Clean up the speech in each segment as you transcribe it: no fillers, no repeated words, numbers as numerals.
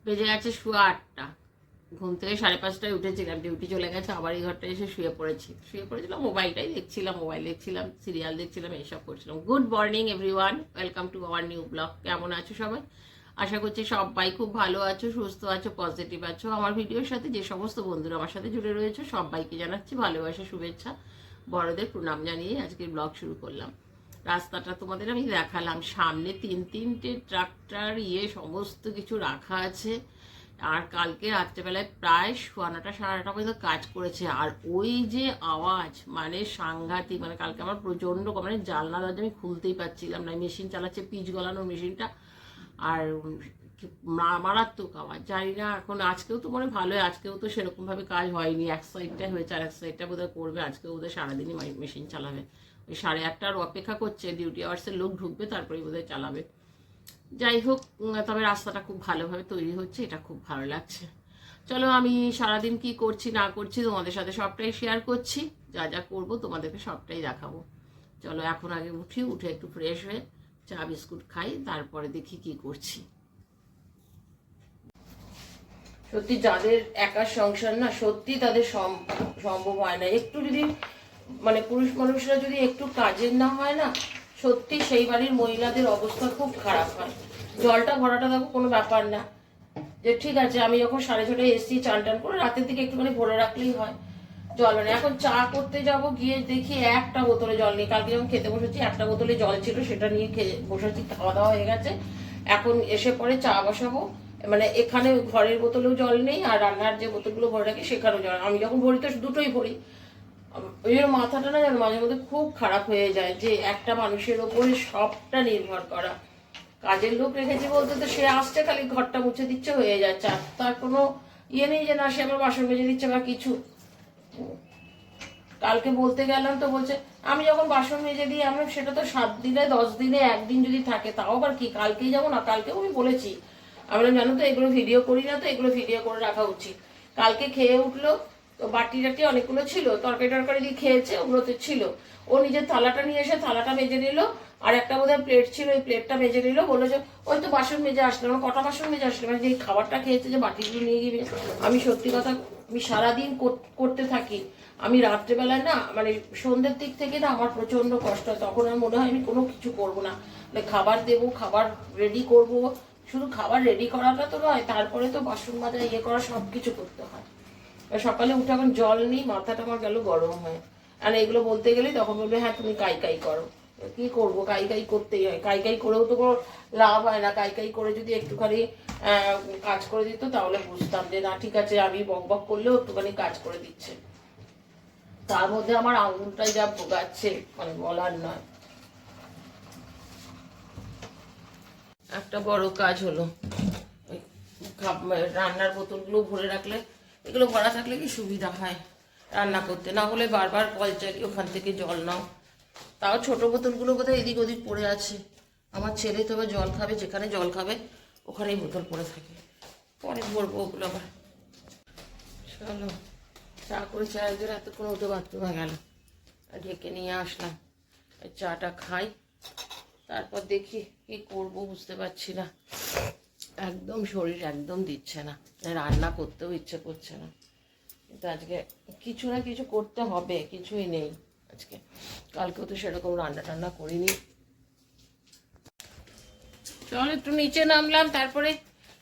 বেজে গেছে শুয়ে 8টা। ঘুম থেকে 5:30টায় উঠেছিলাম, ডিউটি চলে গেছে, আবার এই ঘরটা এসে শুয়ে পড়েছিলাম, মোবাইল দেখছিলাম, সিরিয়াল দেখছিলাম, এইসব করছিলাম। Good morning everyone, welcome to our new blog. কেমন আছো সবাই? আশা করছি সবাই খুব ভালো আছো, সুস্থ আছো, পজিটিভ আছো। আমার ভিডিওর সাথে যে সমস্ত বন্ধুরা আমার সাথে জুড়ে রয়েছে সবাইকে জানাচ্ছি ভালোবাসা, শুভেচ্ছা, বড়দের প্রণাম জানিয়ে আজকের ব্লগ শুরু করলাম। রাস্তাটা তোমাদের আমি দেখালাম, সামনে তিনটে ট্রাক্টর সমস্ত কিছু রাখা আছে। আর কালকে রাত্রেবেলায় প্রায় 9:30 9:30 পর্যন্ত কাজ করেছে। আর ওই যে আওয়াজ, মানে সাংঘাতিক, মানে কালকে আমার প্রচণ্ড, মানে জানলা দরজা আমি খুলতেই পারছিলাম না। মেশিন চালাচ্ছে, পিচ গলানোর মেশিনটা, আর মারাত্মক আওয়াজ। জানি না এখন, আজকেও তো মনে ভালোই, আজকেও তো সেরকমভাবে কাজ হয়নি, এক সাইডটা হয়েছে আর এক সাইডটা বোধহয় করবে। আজকেও বোধহয় সারাদিনই মেশিন চালাবে। ওই 8:30টার অপেক্ষা করছে, ডিউটি আওয়ার্সের লোক ঢুকবে, তারপরে বোধহয় চালাবে। যাই হোক, তবে রাস্তাটা খুব ভালোভাবে তৈরি হচ্ছে, এটা খুব ভালো লাগছে। চলো, আমি সারাদিন কি করছি না করছি তোমাদের সাথে সবটাই শেয়ার করছি, যা যা করবো তোমাদেরকে সবটাই দেখাবো। চলো, এখন আগে উঠে একটু ফ্রেশ হয়ে চা বিস্কুট খাই, তারপরে দেখি কি করছি। সত্যি যাদের একার সংসার না, সত্যি তাদের সম্ভব হয় না। একটু যদি, মানে পুরুষ মানুষরা যদি একটু কাজের না হয় না, সত্যি সেই বাড়ির মহিলাদের অবস্থা খুব খারাপ হয়। জলটা ভরাটা দেখো কোনো ব্যাপার না, যে ঠিক আছে আমি যখন 6:30টায় এসছি, চান টান করে রাতের দিকে একটুখানি ভরে রাখলেই হয়। জল মানে এখন চা করতে যাব, গিয়ে দেখি একটা বোতলে জল নেই। কালকে যখন খেতে বসেছি একটা বোতলে জল ছিল, সেটা নিয়ে খেয়ে বসেছি, খাওয়া দাওয়া হয়ে গেছে। এখন এসে পরে চা বসাবো, মানে এখানে ঘরের বোতলেও জল নেই, আর রান্নার যে বোতলগুলো ভরে রাখি সেখানেও জল। আমি যখন ভরি তো দুটোই ভরি। ওই জন্য মাথাটা না যেন মাঝে মধ্যে খুব খারাপ হয়ে যায়, যে একটা মানুষের ওপরে সবটা নির্ভর করা। কাজের লোক রেখেছি বলতে তো সে আসছে, খালি ঘরটা মুছে দিচ্ছে, হয়ে যাচ্ছে। আর তার কোনো নেই যে না সে আমার বাসন মেজে দিচ্ছে বা কিছু। কালকে বলতে গেলাম তো বলছে আমি যখন বাসন মেজে দিই, আমি সেটা তো 7 দিনে 10 দিনে একদিন যদি থাকে তাও আবার কি, কালকেই যাবো না? কালকেও আমি বলেছি, আমি জানো তো এগুলো ভিডিও করি না, তো এগুলো ভিডিও করে রাখা উচিত। কালকে খেয়ে উঠলো, তো বাটি টাটি অনেকগুলো ছিল, তরকারি টরকারি দিয়ে খেয়েছে, ওগুলোতে ছিল। ও নিজের থালাটা নিয়ে এসে থালাটা মেজে নিল, আর একটা বোধহয় প্লেট ছিল, ওই প্লেটটা মেজে নিল, বললো যে ওই তো বাসন মেজে আসলাম। কটা বাসন মেজে আসলাম? মানে যে খাবারটা খেয়েছে, যে বাটিগুলো নিয়ে গিয়ে, আমি সত্যি কথা, আমি সারাদিন করতে থাকি। আমি রাত্রেবেলায় না, মানে সন্ধ্যের দিক থেকে না আমার প্রচন্ড কষ্ট হয়, তখন আমার মনে হয় আমি কোনো কিছু করবো না। খাবার দেবো, খাবার রেডি করব, শুধু খাবার রেডি করাটা তো নয়, তারপরে তো বাসন মাজা করা সব কিছু করতে হয়। সকালে উঠে এখন জল নেই, মাথাটা আমার গেল গরম হয়। আর এগুলো বলতে গেলেই তখন বলবে হ্যাঁ তুমি কাই কাই করো। কি করবো, কাই কাই করতেই হয়। কাই কাই করেও তো কোনো লাভ হয় না। কাই কাই করে যদি একটুখানি কাজ করে দিত, তাহলে বুঝতাম যে না ঠিক আছে, আমি বক বক করলেও একটুখানি কাজ করে দিচ্ছে। তার মধ্যে আমার আঙুলটাই যা ভোগাচ্ছে, মানে বলার নয়। একটা বড় কাজ হলো, রান্নার বোতলগুলো ভরে রাখলে, এগুলো ভরা থাকলে কি সুবিধা হয় রান্না করতে, না হলে বারবার কল চালিয়ে ওখান থেকে জল নাও। তাও ছোট বোতলগুলো বোধহয় এদিক ওদিক পড়ে আছে। আমার ছেলে তবে জল খাবে, যেখানে জল খাবে ওখানেই বোতল পড়ে থাকে, পরে ভরবো ওগুলো আবার। চলো, চা করে চায়ের এতক্ষণ উঠে বাথরুম হয়ে গেল, ঢেকে নিয়ে আসলাম। চাটা খাই, তারপর দেখি কি করবো, বুঝতে পারছি না। একদম শরীর একদম দিচ্ছে না, রান্না করতেও ইচ্ছে করছে না। কিন্তু আজকে কিছু না কিছু করতে হবে, কিছুই নেই আজকে। কালকেও তো সেরকম রান্না টান্না করিনি। চল একটু নিচে নামলাম, তারপরে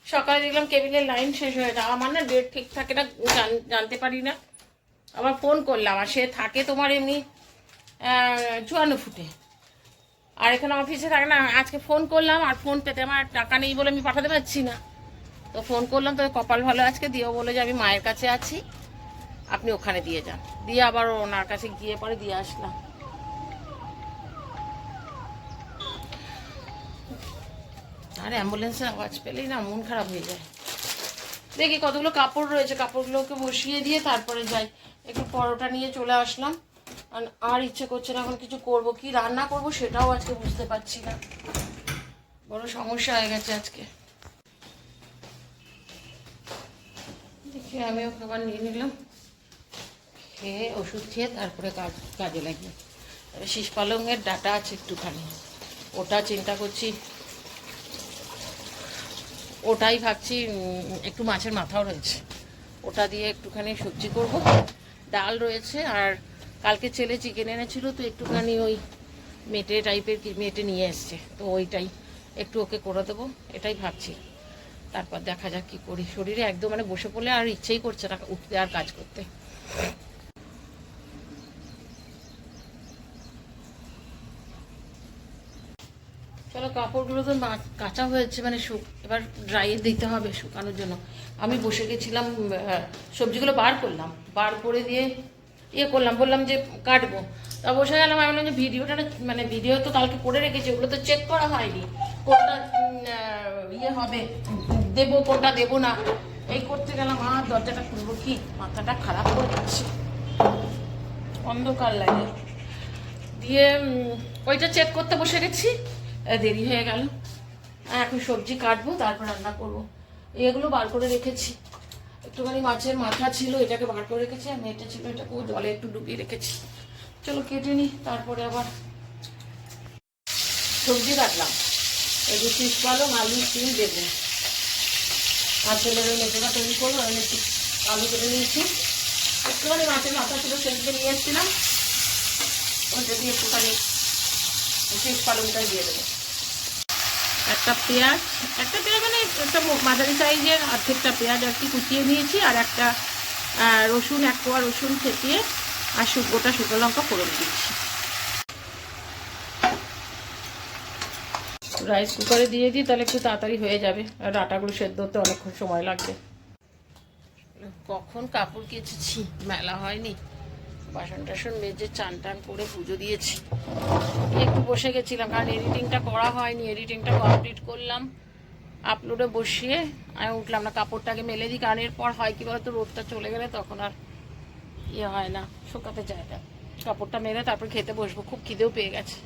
সকালে দেখলাম কেবিলের লাইন শেষ হয়ে যায়। আমার না ডেট ঠিক থাকে না, জানতে পারি না। আবার ফোন করলাম, আর সে থাকে তোমার এমনি 54 ফুটে, আর এখানে অফিসে থাকে না। আজকে ফোন করলাম, আর ফোন পেতে আমার টাকা নেই বলে আমি পাঠাতে পারছি না। তো ফোন করলাম, তো কপাল ভালো আজকে দিয়েও বলে যে আমি মায়ের কাছে আছি, আপনি ওখানে দিয়ে যান। দিয়ে আবার ওনার কাছে গিয়ে পরে দিয়ে আসলাম। আর অ্যাম্বুলেন্সের আওয়াজ পেলেই না মন খারাপ হয়ে যায়। দেখি কতগুলো কাপড় রয়েছে, কাপড়গুলোকে বসিয়ে দিয়ে তারপরে যাই। একটু পরোটা নিয়ে চলে আসলাম, আর ইচ্ছে করছে না এখন কিছু করব। কি রান্না করব সেটাও আজকে বুঝতে পারছি না, বড় সমস্যা হয়ে গেছে আজকে। দেখি আমিও খাবার নিয়ে নিলাম, খেয়ে ওষুধ খেয়ে তারপরে কাজে লাগি। তবে শীষ পালংয়ের ডাটা আছে একটুখানি, ওটা চিন্তা করছি ওটাই ভাবছি, একটু মাছের মাথাও রয়েছে, ওটা দিয়ে একটুখানি সবজি করব। ডাল রয়েছে, আর কালকে ছেলে চিকেন এনেছিল, তো একটুখানি ওই মেটে টাইপের মেটে নিয়ে এসছে, তো ওইটাই একটু ওকে করে দেবো, এটাই ভাবছি। তারপর দেখা যাক কী করি। শরীরে একদম মানে বসে পড়লে আর ইচ্ছেই করছে না উঠতে আর কাজ করতে। চলো, কাপড়গুলো তো কাঁচা হয়েছে, মানে এবার ড্রাইয়ে দিতে হবে শুকানোর জন্য। আমি বসে গেছিলাম, সবজিগুলো বার করলাম, বার করে দিয়ে করলাম, বললাম যে কাটবো, তা বসে গেলাম। আমি বললাম যে ভিডিওটা, মানে ভিডিও তো কালকে করে রেখেছি, ওগুলো তো চেক করা হয়নি, কোনটা হবে দেবো, কোনটা দেবো না, এই করতে গেলাম। দরজাটা খুলবো কি, মাথাটা খারাপ করে যাচ্ছে, অন্ধকার লাগে। দিয়ে ওইটা চেক করতে বসে গেছি, দেরি হয়ে গেল। এখন সবজি কাটবো, তারপর রান্না করবো। এগুলো বার করে রেখেছি, একটুখানি মাছের মাথা ছিল, এটাকে বার করে রেখেছি, আর মেয়েটা ছিল, এটাকেও জলে একটু ডুবিয়ে রেখেছি। চলো কেটে নিই, তারপরে আবার সবজি কাটলাম। এগুলো পিস পালং, আলু, সিম, বেগুন। আর ছেলের ওই মেটেটা তৈরি করবো, আমি একটু আলু কেটে নিয়েছি, একটুখানি মাছের মাথা ছিল, সেদিকে নিয়ে এসেছিলাম, ওইটা দিয়ে একটুখানি পিস পালংটাই দিয়ে দেবো। একটা পেঁয়াজ মানে একটা মাঝারি সাইজের অর্ধেকটা পেঁয়াজ আর কি কুচিয়ে নিয়েছি, আর একটা রসুন, 1 কোয়া রসুন থেতিয়ে, আর গোটা শুকনো লঙ্কা ফোড়ন দিচ্ছি। রাইস কুকারে দিয়ে দিই, তাহলে একটু তাড়াতাড়ি হয়ে যাবে, আর আটাগুলো সেদ্ধ হতে অনেকক্ষণ সময় লাগবে। কখন কাপড় কেচেছি, মেলা হয়নি, বাসন টাসন মেজে চান টান করে পুজো দিয়েছি, একটু বসে গেছিলাম, কারণ এডিটিংটা করা হয়নি। এডিটিংটা কমপ্লিট করলাম, আপলোডে বসিয়ে আমি উঠলাম না, কাপড়টাকে মেলে দিই, কারণ এরপর হয় কি বলতো, রোদটা চলে গেলে তখন আর হয় না, শুকাতে চায় না। কাপড়টা মেলে তারপর খেতে বসবো, খুব খিদেও পেয়ে গেছে।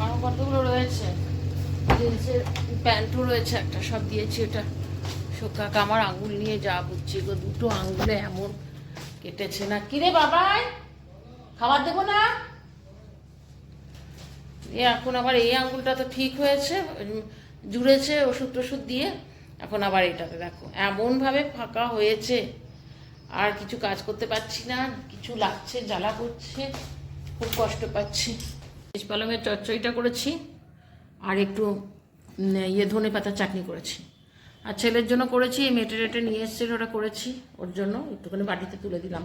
আরও কতগুলো রয়েছে, জিন্সের প্যান্টও রয়েছে একটা, সব দিয়েছি ওটা শোকাক। আমার আঙুল নিয়ে যা বুঝছি গো, দুটো আঙুলে এমন কেটেছে না। কিরে বাবাই, খাবার দেবো না? এখন আবার এই আঙুলটা তো ঠিক হয়েছে, জুড়েছে ওষুধ টষুধ দিয়ে, এখন আবার এটাতে দেখো এমনভাবে ফাঁকা হয়েছে, আর কিছু কাজ করতে পারছি না, কিছু লাগছে, জ্বালা করছে, খুব কষ্ট পাচ্ছি। পেঁয়াজ পালংয়ের চচ্চড়িটা করেছি, আর একটু ধনে পাতার চাটনি করেছি, আর ছেলের জন্য করেছি, মেটে টেটে নিয়ে এসেছিল, ওটা করেছি ওর জন্য, একটুখানি বাটিতে তুলে দিলাম।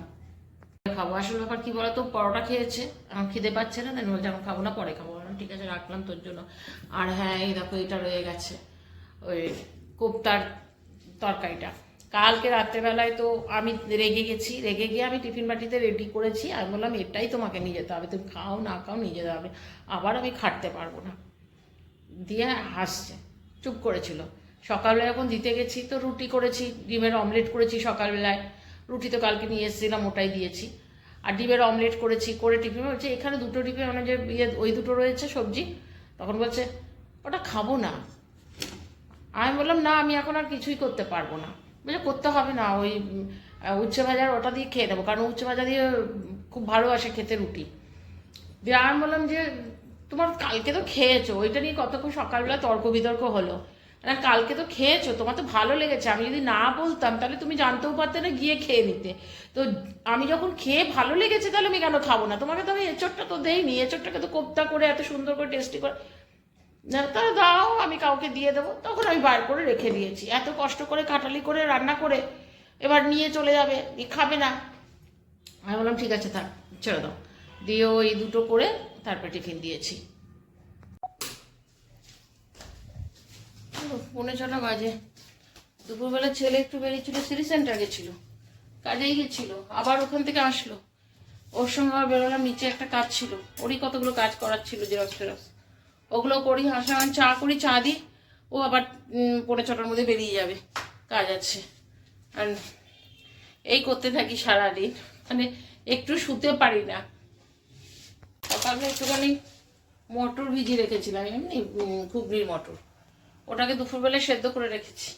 খাবো, আসল ব্যাপার কি বলতো, পরোটা খেয়েছে, আমার খিদে পাচ্ছে না, বলছে এখন খাবো না, পরে খাবো। ঠিক আছে, রাখলাম তোর জন্য। আর হ্যাঁ, এই দেখো এটা রয়ে গেছে, ওই কোপ্তার তরকারিটা। কালকে রাত্রেবেলায় তো আমি রেগে গিয়ে আমি টিফিন বাটিতে রেডি করেছি, আমি বললাম এটাই তোমাকে নিয়ে যেতে হবে, তুমি খাও না খাও নিয়ে যেতে হবে, আবার আমি খাটতে পারবো না। দিয়ে হাসছে, চুপ করেছিল। সকালবেলা যখন দিতে গেছি তো রুটি করেছি, ডিমের অমলেট করেছি সকালবেলায়, রুটি তো কালকে নিয়ে এসেছিলাম, ওটাই দিয়েছি, আর ডিমের অমলেট করেছি, করে টিফিন বলছে এখানে দুটো টিফিন, মানে যে ওই দুটো রয়েছে সবজি, তখন বলছে ওটা খাবো না। আমি বললাম না, আমি এখন আর কিছুই করতে পারবো না। বলছে করতে হবে না, ওই উচ্ছে ভাজার ওটা দিয়ে খেয়ে নেবো, কারণ উচ্ছে ভাজা দিয়ে খুব ভালোবাসে খেতে রুটি দিয়ে। আমি বললাম যে তোমার কালকে তো খেয়েছো, ওইটা নিয়ে কতক্ষণ সকালবেলা তর্ক বিতর্ক হলো, না কালকে তো খেয়েছো, তোমার তো ভালো লেগেছে, আমি যদি না বলতাম তাহলে তুমি জানতেও পারতে না, গিয়ে খেয়ে নিতে। তো আমি যখন খেয়ে ভালো লেগেছে, তাহলে আমি কেন খাবো না? তোমাকে তো আমি এঁচোড়টা তো দেইনি, এঁচোড়টাকে তো কোপ্তা করে এত সুন্দর করে টেস্টি করে তাহলে দাও, আমি কাউকে দিয়ে দেবো। তখন আমি বার করে রেখে দিয়েছি, এত কষ্ট করে কাটালি করে রান্না করে এবার নিয়ে চলে যাবে, খাবে না। আমি বললাম ঠিক আছে থাক, ছেড়ে দাও। দিয়ে ওই দুটো করে তারপরে টিফিন দিয়েছি। 6:45 বাজে। দুপুরবেলা ছেলে একটু বেরিয়েছিল, সিটি সেন্টার গেছিলো, কাজেই গেছিলো, আবার ওখান থেকে আসলো, ওর সঙ্গে আবার বেরোলাম, নিচে একটা কাজ ছিল, ওরই কতগুলো কাজ করার ছিল, জেরক্স টেরক্স, ওগুলো করি, হাসা চা করি, চা দিই, ও আবার 6:45 মধ্যে বেরিয়ে যাবে, কাজ আছে। আর এই করতে থাকি সারাদিন, মানে একটু শুতে পারি না। সকালে একটুখানি মটর ভিজিয়ে রেখেছিলাম, এমনি ঘুগনির মটর, ওটাকে দুপুরবেলায় সেদ্ধ করে রেখেছি।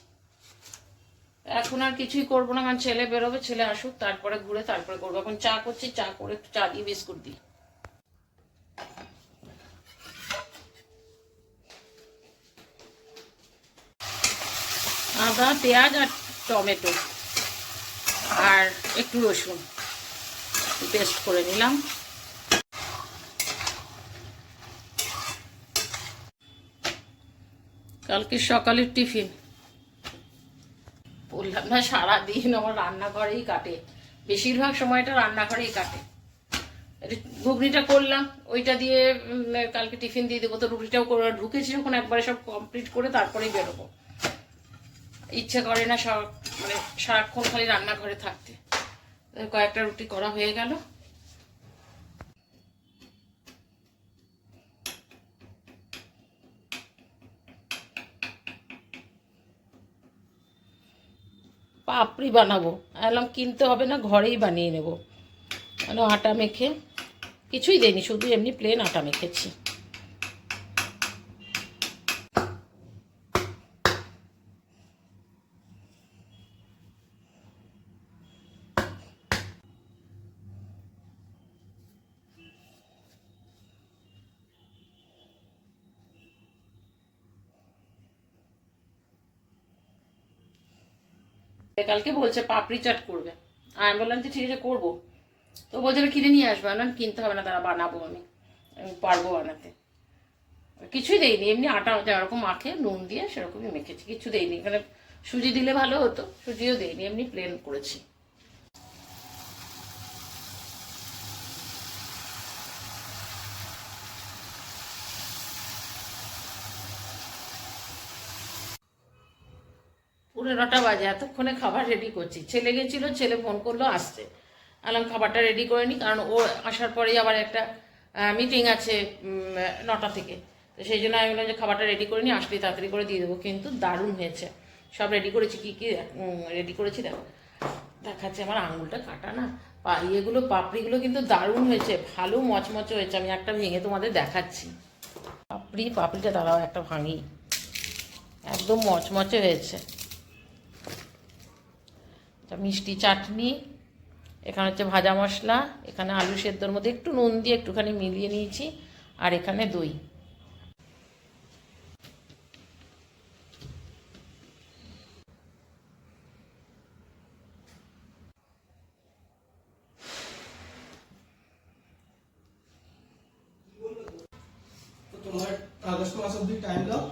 এখন আর কিছুই করবো না, কারণ ছেলে বেরোবে, ছেলে আসুক তারপরে ঘুরে তারপরে করবো। এখন চা করছি, চা করে একটু চা দিয়ে বিস্কুট দিই। আদা, পেঁয়াজ আর টমেটো আর একটু রসুন পেস্ট করে নিলাম। কালকে সকালের টিফিন বললাম না, সারাদিন আমার রান্নাঘরেই কাটে, বেশিরভাগ সময়টা রান্নাঘরেই কাটে। ঘুগনিটা করলাম, ওইটা দিয়ে কালকে টিফিন দিয়ে দেবো। তো রুটিটাও করে ঢুকেছি যখন, একবারে সব কমপ্লিট করে তারপরেই বেরোবো। ইচ্ছে করে না সব, মানে সারাক্ষণ খালি রান্নাঘরে থাকতে। কয়েকটা রুটি করা হয়ে গেল। পাপড়ি বানাবো, এলাম কিনতে হবে না, ঘরেই বানিয়ে নেব। মানে আটা মেখে, কিছুই দেয়নি, শুধু এমনি প্লেন আটা মেখেছি। কালকে বলছে পাপড়ি চাট করবে, আমি বললাম যে ঠিক আছে করবো। তো বলছে কিনে নিয়ে আসবে, না কিনতে হবে না, তারা বানাবো, আমি পারবো বানাতে। কিছুই দেয়নি, এমনি আটা যেরকম মাখে নুন দিয়ে সেরকমই মেখেছি, কিছু দেয়নি। এখানে সুজি দিলে ভালো হতো, সুজিও দেয়নি, এমনি প্লেন করেছি। পুরো 9টা বাজে, এতক্ষণে খাবার রেডি করছি। ছেলে গেছিলো, ছেলে ফোন করলো আসছে, আলাম খাবারটা রেডি করে নিই, কারণ ও আসার পরেই আবার একটা মিটিং আছে 9টা থেকে। তো সেই জন্য আমি বললাম যে খাবারটা রেডি করে নিই, আসলেই তাড়াতাড়ি করে দিয়ে দেবো। কিন্তু দারুণ হয়েছে, সব রেডি করেছি। কী কী রেডি করেছি দেখো, দেখাচ্ছে। আমার আঙুলটা কাটা না, ইয়েগুলো পাপড়িগুলো কিন্তু দারুণ হয়েছে, ভালো মচমচে হয়েছে। আমি একটা ভেঙে তোমাদের দেখাচ্ছি। পাপড়িটা দাঁড়াও একটা ভাঙি, একদম মচমচে হয়েছে। মিষ্টি চাটনি, এখানে হচ্ছে ভাজা মশলা, এখানে আলু সেদ্ধর মধ্যে একটু নুন দিয়ে একটুখানি মিলিয়ে নিয়েছি, আর এখানে দই। তোমার আগস্ট মাস অব্দি টাইম দাও।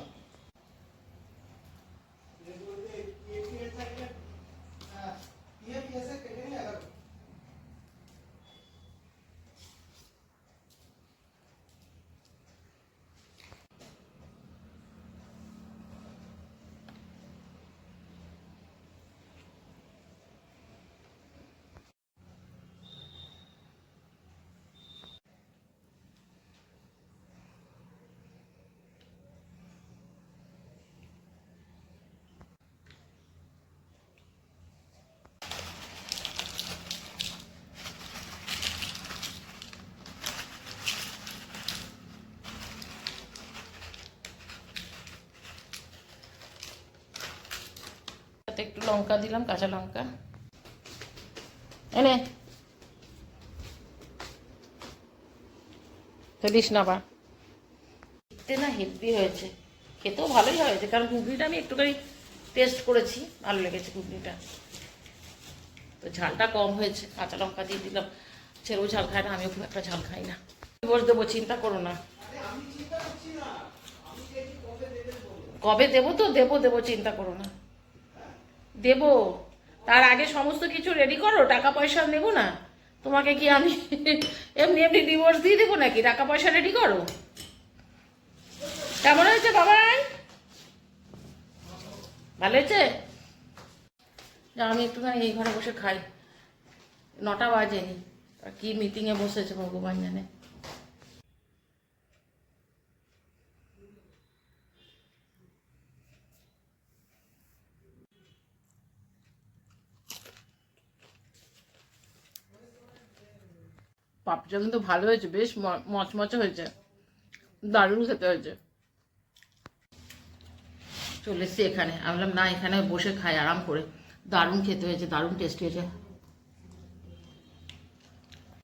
তাতে একটু লঙ্কা দিলাম, কাঁচা লঙ্কা। এনে ফেলিস না বা, দেখতে না হেভি হয়েছে, খেতেও ভালোই হয়েছে। কারণ ঘুগনিটা আমি একটুখানি টেস্ট করেছি, ভালো লেগেছে ঘুগনিটা। তো ঝালটা কম হয়েছে, কাঁচা লঙ্কা দিয়ে দিলাম। ছেলেও ঝাল খায় না, আমিও খুব একটা ঝাল খাই না। ডিভোর্স দেবো, চিন্তা করো না। কবে দেবো তো দেবো, দেবো, চিন্তা করো না, দেবো। তার আগে সমস্ত কিছু রেডি করো, টাকা পয়সা নেবো না। তোমাকে কি আমি এমনি এমনি ডিভোর্স দিয়ে দেবো নাকি? টাকা পয়সা রেডি করো। কেমন হয়েছে বাবাই? ভালো হয়েছে? যা, আমি একটুখানি এই ঘরে বসে খাই, 9টা বাজেনি। আর কি মিটিংয়ে বসেছে ভগবান জানে। পাপড়িটা কিন্তু ভালো হয়েছে, বেশ মচমচে হয়েছে, দারুণ খেতে হয়েছে। চলে এসছি এখানে, আমি বললাম না এখানে বসে খাই আরাম করে। দারুণ খেতে হয়েছে, দারুণ টেস্টি হয়েছে।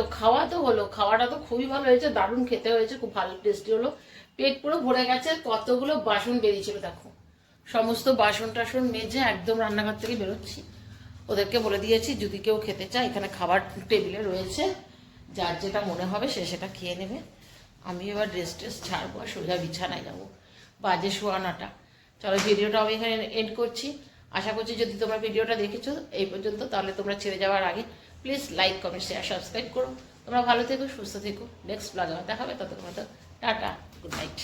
তো খাওয়া তো হলো, খাওয়াটা তো খুবই ভালো হয়েছে, দারুণ খেতে হয়েছে, খুব ভালো টেস্টি হলো। পেট পুরো ভরে গেছে। কতগুলো বাসন বেরিয়েছিল দেখো, সমস্ত বাসন টাসন মেজে একদম রান্নাঘর থেকে বেরোচ্ছি। ওদেরকে বলে দিয়েছি যদি কেউ খেতে চায় এখানে খাবার টেবিলে রয়েছে, যার যেটা মনে হবে সে সেটা খেয়ে নেবে। আমি এবার ড্রেস ট্রেস ছাড়বো আর সোজা বিছানায় যাবো। বাজে 9:15। চলো ভিডিওটা আমি এখানে এন্ড করছি। আশা করছি যদি তোমরা ভিডিওটা দেখেছো এই পর্যন্ত, তাহলে তোমরা ছেড়ে যাওয়ার আগে please like comment share subscribe করো। তোমরা ভালো থেকো, সুস্থ থেকো। নেক্সট ব্লগে দেখা হবে, ততক্ষণ টাটা, গুড নাইট।